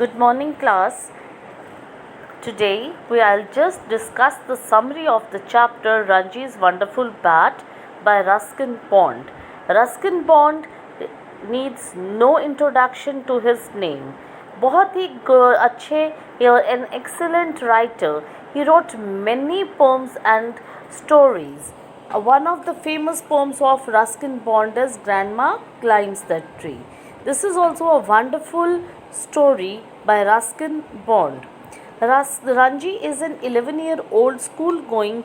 Good morning, class. Today I'll just discuss the summary of the chapter Ranji's Wonderful Bat by Ruskin Bond. Ruskin Bond needs no introduction to his name. बहुत ही अच्छे an excellent writer. He wrote many poems and stories. One of the famous poems of Ruskin Bond is Grandma Climbs That Tree. This is also a wonderful story by Ruskin Bond. Ranji is an 11-year-old school-going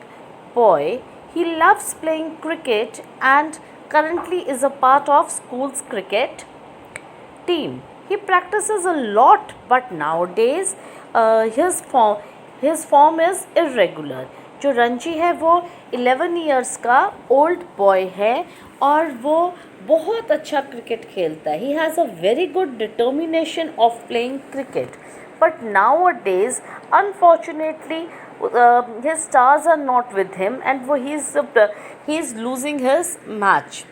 boy. He loves playing cricket and currently is a part of school's cricket team. He practices a lot, but nowadays his form is irregular. जो रंजी है वो 11 years का old boy है और वो बहुत अच्छा cricket खेलता है. He has a very good determination of playing cricket, but nowadays unfortunately his stars are not with him and he is losing his match.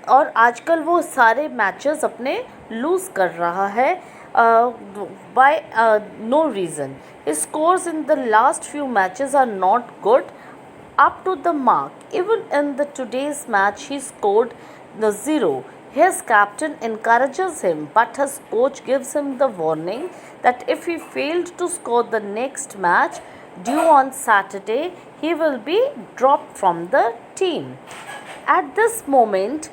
और आजकल वो सारे मैचेस अपने लूज़ कर रहा है by no reason. His scores in the last few matches are not good up to the mark. Even in the today's match he scored the 0. His captain encourages him, but his coach gives him the warning that if he failed to score the next match due on Saturday, he will be dropped from the team. At this moment,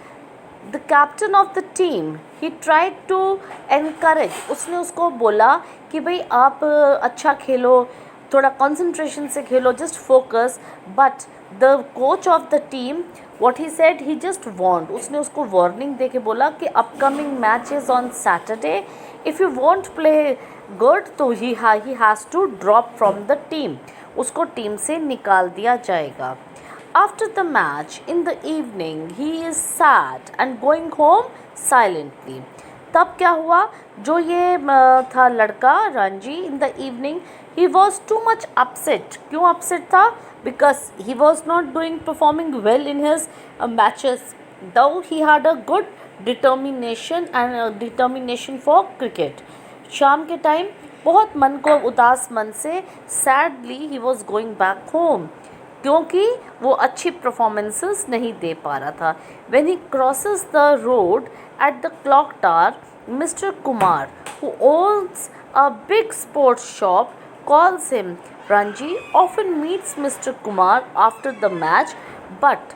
the captain of the team, he tried to encourage. उसने उसको बोला कि भाई आप अच्छा खेलो, थोड़ा concentration से खेलो, just focus. But the coach of the team, what he said, he just warned. उसने उसको warning दे के बोला कि upcoming match is on Saturday. If you won't play good, तो he has to drop from the team. उसको team से निकाल दिया जाएगा. After the match, in the evening, he is sad and going home silently. तब क्या हुआ, जो ये था लड़का Ranji, in the evening he was too much upset. क्यों upset था? Because he was not performing well in his matches, though he had a good determination for cricket. शाम के टाइम बहुत मन को उदास मन से sadly he was going back home, क्योंकि वो अच्छी परफॉर्मेंसेस नहीं दे पा रहा था. When he crosses the road at the clock tower, Mr. Kumar, who owns a big sports shop, calls him. Ranji often meets Mr. Kumar after the match, but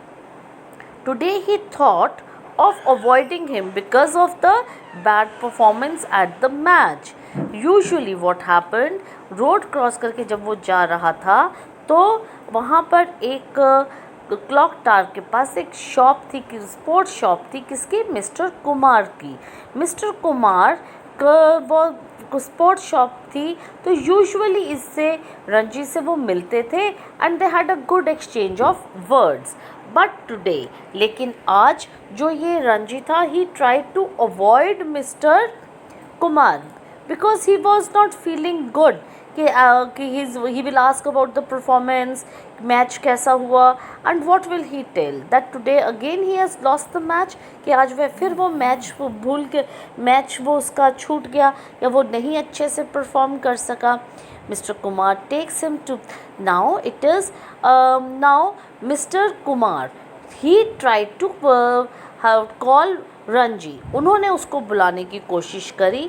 today he thought of avoiding him because of the bad performance at the match. Usually what happened, road cross करके जब वो जा रहा था तो वहाँ पर एक क्लॉक टावर के पास एक शॉप थी, स्पोर्ट्स शॉप थी. किसकी? मिस्टर कुमार की. मिस्टर कुमार वो स्पोर्ट्स शॉप थी, तो यूजुअली इससे रंजी से वो मिलते थे and they had a good exchange of words. But today, लेकिन आज जो ये रंजी था, he tried to avoid mister Kumar because he was not feeling good. कि he will ask about the performance, match कैसा हुआ, and what will he tell that today again he has lost the match, कि आज वह फिर वो match भूल के मैच वो उसका छूट गया या वो नहीं अच्छे से परफॉर्म कर सका. Mr. Kumar takes him to, now it is now Mr. Kumar, he tried to call Ranji. उन्होंने उसको बुलाने की कोशिश करी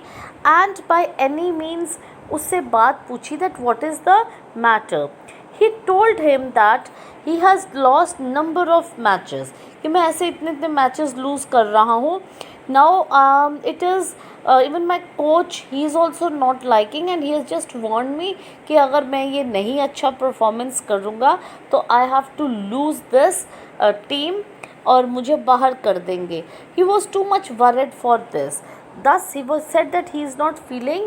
एंड बाय एनी मीन्स उससे बात पूछी that what is the matter. He told him that he has lost number of matches, कि मैं ऐसे इतने इतने मैचेस लूज़ कर रहा हूँ. Now it is even my coach, he is also not liking and he has just warn me कि अगर मैं ये नहीं अच्छा परफॉर्मेंस करूँगा तो I have to lose this team और मुझे बाहर कर देंगे. He was too much worried for this. Thus he was said that he is not feeling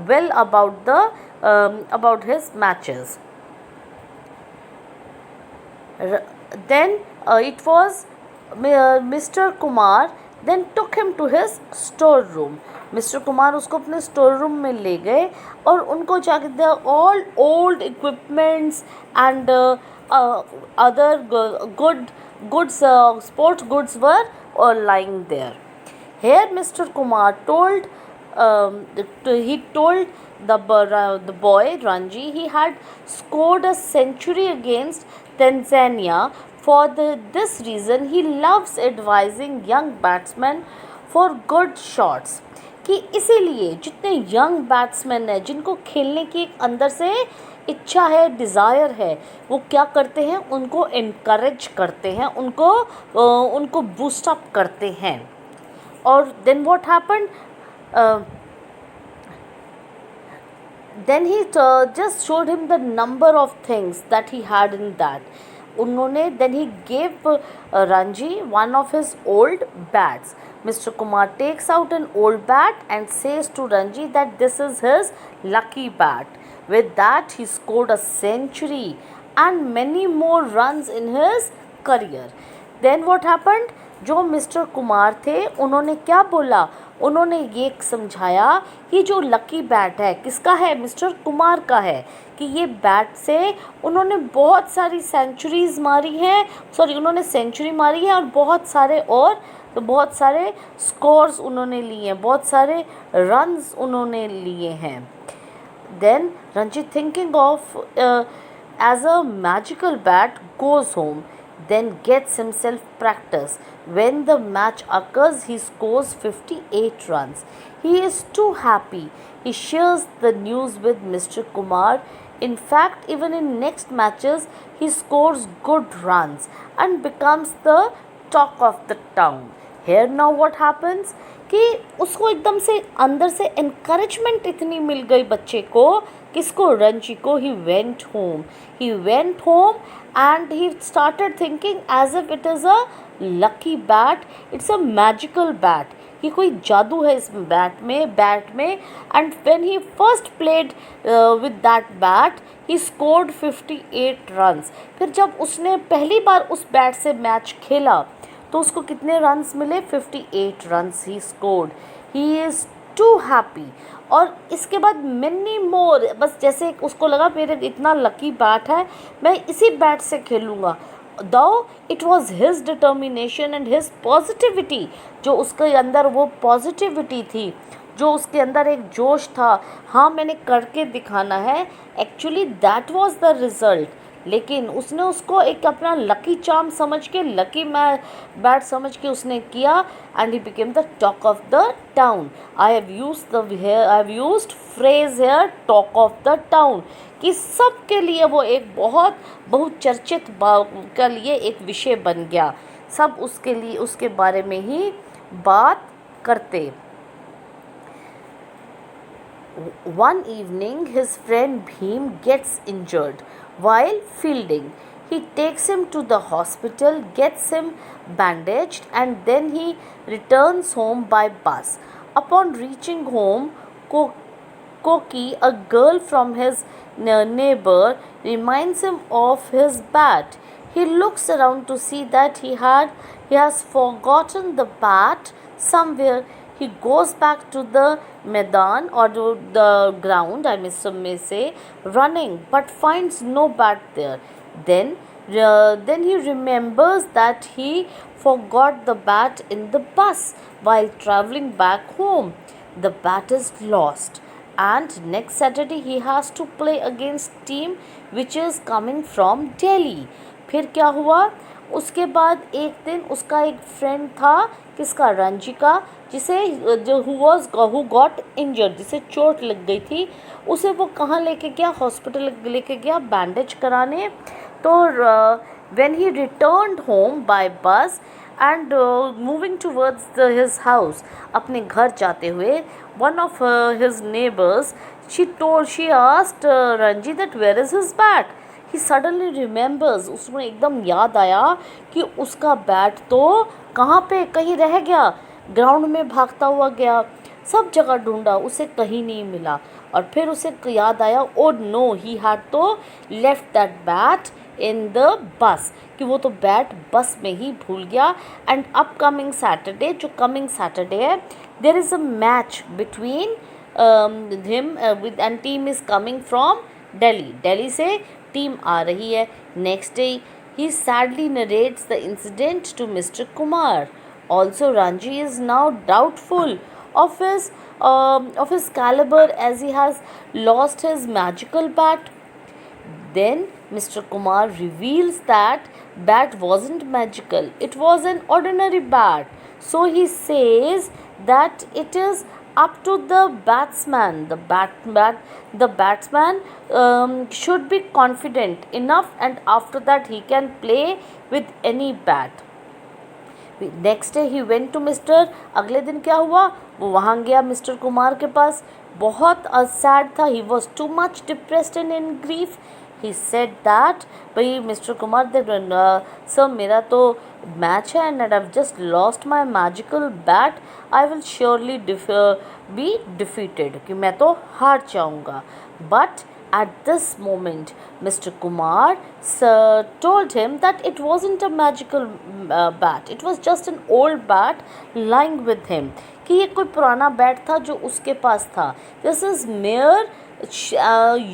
well about his matches. Then it was Mr. Kumar then took him to his store room. Mr. Kumar उसको अपने store room में ले गए और उनको जाके दे all old equipments and other goods sports goods were lying there. Here Mr. Kumar told he told the boy Ranji he had scored a century against Tanzania. This reason, he loves advising young batsmen for good shots. कि इसीलिए जितने young batsman हैं जिनको खेलने की एक अंदर से इच्छा है, डिज़ायर है, वो क्या करते हैं, उनको इनकरेज करते हैं, उनको बूस्ट अप करते हैं. और then what happened, then he just showed him the number of things that he had in that. Then he gave Ranji one of his old bats. Mr. Kumar takes out an old bat and says to Ranji that this is his lucky bat. With that, he scored a century and many more runs in his career. Then what happened? जो mister Kumar थे उन्होंने क्या बोला, उन्होंने ये समझाया कि जो लकी बैट है किसका है, मिस्टर कुमार का है, कि ये बैट से उन्होंने बहुत सारी सेंचुरीज़ मारी हैं, उन्होंने सेंचुरी मारी है और बहुत सारे स्कोर्स उन्होंने लिए हैं, बहुत सारे रन्स उन्होंने लिए हैं. Then Ranjit thinking of as a magical bat goes home, then gets himself practice. When the match occurs, he scores 58 runs. He is too happy. He shares the news with Mr. Kumar. In fact, even in next matches, he scores good runs and becomes the talk of the town. Here now what happens कि उसको एकदम से अंदर से encouragement इतनी मिल गई बच्चे को, किसको, रंजी को. He went home and he started thinking as if it is a lucky bat, it's a magical bat, कि कोई जादू है इस बैट में. And when he first played with that bat, he scored 58 runs. फिर जब उसने पहली बार उस बैट से मैच खेला तो उसको कितने रन्स मिले, 58 runs he scored. He is too happy. और इसके बाद मैनी मोर, बस जैसे उसको लगा मेरे इतना लकी बैट है, मैं इसी बैट से खेलूँगा. दो it was his determination and his positivity, जो उसके अंदर वो पॉजिटिविटी थी, जो उसके अंदर एक जोश था, हाँ मैंने करके दिखाना है, actually that was the result. लेकिन उसने उसको एक अपना लकी चार्म समझ के, लकी बैट समझ के उसने किया, and he became the talk of the town. I have used phrase here, talk of the town, कि सब के लिए वो एक बहुत चर्चित के लिए एक विषय बन गया. सब उसके लिए उसके बारे में ही बात करते. One evening, his friend Bhim gets injured while fielding. He takes him to the hospital, gets him bandaged, and then he returns home by bus. Upon reaching home, Koki, a girl from his neighbor, reminds him of his bat. He looks around to see that he has forgotten the bat somewhere. He goes back to the Maidan or to the ground, I may say, running, but finds no bat there. Then he remembers that he forgot the bat in the bus while traveling back home. The bat is lost, and next Saturday he has to play against team which is coming from Delhi. फिर क्या हुआ, उसके बाद एक दिन उसका एक friend था, किसका, रंजी का, हु गॉट इंजर्ड, जिसे चोट लग गई थी, उसे वो कहाँ लेके गया, हॉस्पिटल लेके गया बैंडेज कराने. तो when he returned home by bus and moving towards his house, अपने घर जाते हुए, one of his neighbours she asked Ranji that where is his bat. He suddenly remembers, उसमें एकदम याद आया कि उसका बैट तो कहाँ पे कहीं रह गया, ग्राउंड में भागता हुआ गया, सब जगह ढूंढा, उसे कहीं नहीं मिला. और फिर उसे याद आया, ओ नो, ही हैड तो left that bat in the bus, कि वो तो बैट बस में ही भूल गया. एंड अपकमिंग सैटरडे, जो कमिंग सैटरडे है, there is a match between him with and team is coming from Delhi से टीम आ रही है. Next day he sadly narrates the incident to mister Kumar. Also, Ranji is now doubtful of his caliber as he has lost his magical bat? Then Mr. Kumar reveals that bat wasn't magical, it was an ordinary bat. So he says that it is up to the batsman. The batsman should be confident enough, and after that he can play with any bat. Next day he went to mister, अगले दिन क्या हुआ, वो वहाँ गया mister Kumar के पास, बहुत sad था, ही was too much depressed and in grief. He said that, भाई मिस्टर कुमार सर मेरा तो मैच है and I have just lost my magical bat, I will surely be defeated, कि मैं तो हार जाऊँगा. But at this moment, Mr. Kumar told him that it wasn't a magical bat, it was just an old bat lying with him, कि ये कोई पुराना bat था जो उसके पास था. This is mere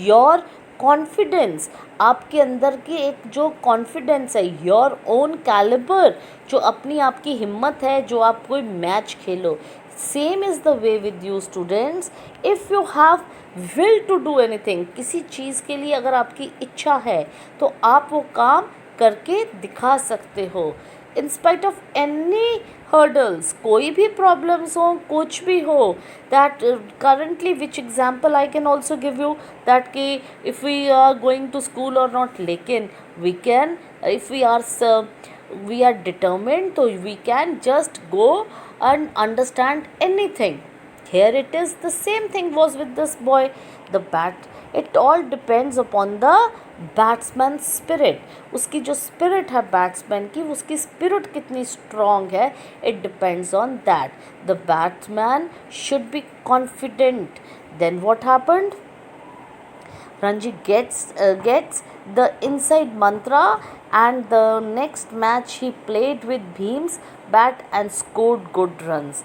your confidence, आपके अंदर की एक जो कॉन्फिडेंस है, योर ओन कैलिबर, जो अपनी आपकी हिम्मत है, जो आप कोई मैच खेलो. Same is the way with you students. If you have will to do anything, किसी चीज़ के लिए अगर आपकी इच्छा है तो आप वो काम करके दिखा सकते हो. In spite of any hurdles, कोई भी प्रॉब्लम्स हो, कुछ भी हो, that currently which example I can also give you, that कि if we are going to school और नॉट, लेकिन we can, if we are determined, so we can just go and understand anything. Here it is, the same thing was with this boy. The bat, it all depends upon the batsman spirit. उसकी जो spirit है batsman की, उसकी spirit कितनी strong है, it depends on that. The batsman should be confident. Then what happened? Ranji gets the inside mantra, and the next match he played with Bhim's bat and scored good runs.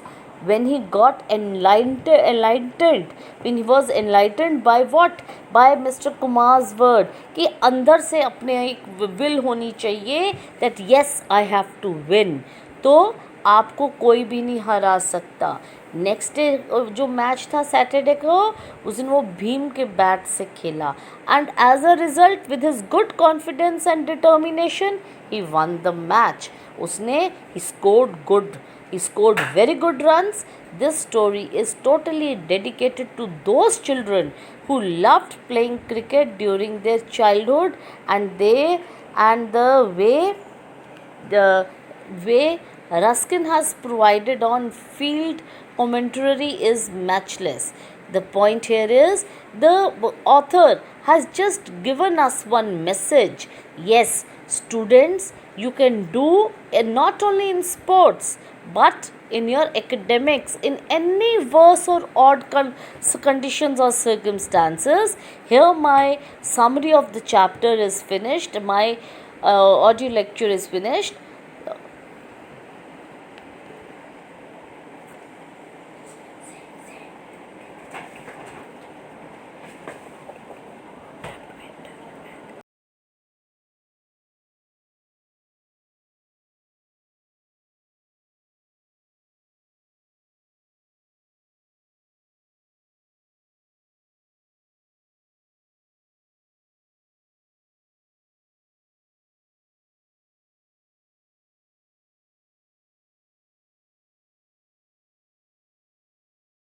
When he got enlightened, when he was enlightened by what? By Mr. Kumar's word, कि अंदर से अपने एक will होनी चाहिए that yes I have to win, तो आपको कोई भी नहीं हरा सकता. नेक्स्ट डे जो मैच था सैटरडे को, उस दिन वो भीम के बैट से खेला, and as a result with his good confidence and determination he won the match. उसने he scored very good runs. This story is totally dedicated to those children who loved playing cricket during their childhood, and the way Ruskin has provided on field commentary is matchless. The point here is, the author has just given us one message. Yes, students, you can do not only in sports but in your academics, in any worse or odd conditions or circumstances. Here my summary of the chapter is finished, my audio lecture is finished.